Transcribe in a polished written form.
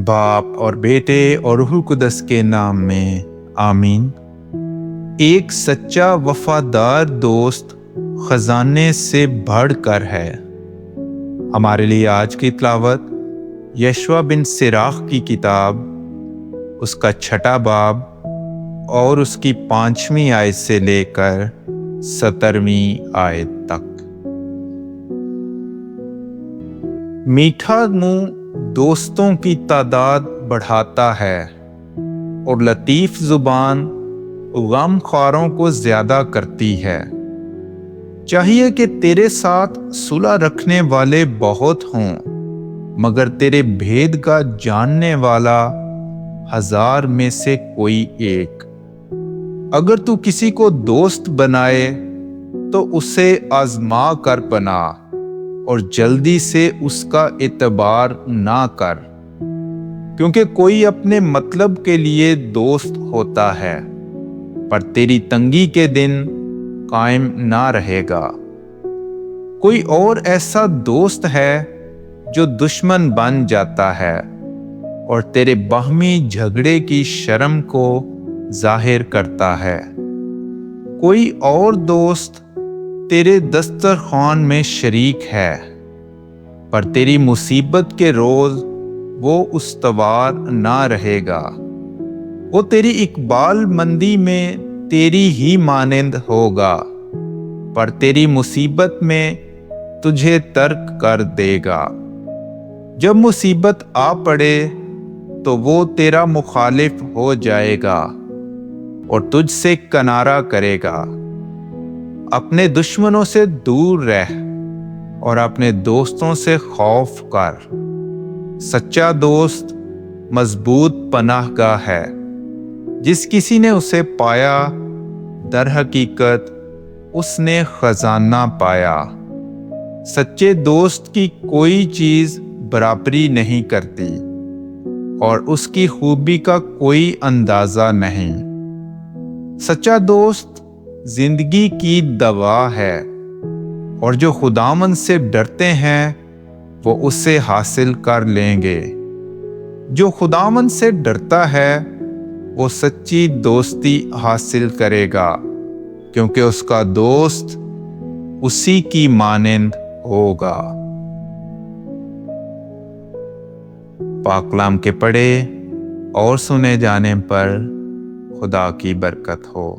باپ اور بیٹے اور روح القدس کے نام میں آمین۔ ایک سچا وفادار دوست خزانے سے بڑھ کر ہے۔ ہمارے لیے آج کی تلاوت یشوع بن سراخ کی کتاب، اس کا 6 باب اور اس کی 5ویں آیت سے لے کر 17ویں آیت تک۔ میٹھا منہ دوستوں کی تعداد بڑھاتا ہے اور لطیف زبان غم خواروں کو زیادہ کرتی ہے۔ چاہیے کہ تیرے ساتھ صلح رکھنے والے بہت ہوں، مگر تیرے بھید کا جاننے والا 1000 میں سے کوئی ایک۔ اگر تو کسی کو دوست بنائے تو اسے آزما کر بنا اور جلدی سے اس کا اعتبار نہ کر، کیونکہ کوئی اپنے مطلب کے لیے دوست ہوتا ہے پر تیری تنگی کے دن قائم نہ رہے گا۔ کوئی اور ایسا دوست ہے جو دشمن بن جاتا ہے اور تیرے باہمی جھگڑے کی شرم کو ظاہر کرتا ہے۔ کوئی اور دوست تیرے دسترخوان میں شریک ہے پر تیری مصیبت کے روز وہ استوار نہ رہے گا۔ وہ تیری اقبال مندی میں تیری ہی مانند ہوگا پر تیری مصیبت میں تجھے ترک کر دے گا۔ جب مصیبت آ پڑے تو وہ تیرا مخالف ہو جائے گا اور تجھ سے کنارہ کرے گا۔ اپنے دشمنوں سے دور رہ اور اپنے دوستوں سے خوف کر۔ سچا دوست مضبوط پناہ گاہ ہے۔ جس کسی نے اسے پایا، در حقیقت اس نے خزانہ پایا۔ سچے دوست کی کوئی چیز برابری نہیں کرتی اور اس کی خوبی کا کوئی اندازہ نہیں۔ سچا دوست زندگی کی دوا ہے اور جو خداوند سے ڈرتے ہیں وہ اسے حاصل کر لیں گے۔ جو خداوند سے ڈرتا ہے وہ سچی دوستی حاصل کرے گا، کیونکہ اس کا دوست اسی کی مانند ہوگا۔ پاک کلام کے پڑھے اور سنے جانے پر خدا کی برکت ہو۔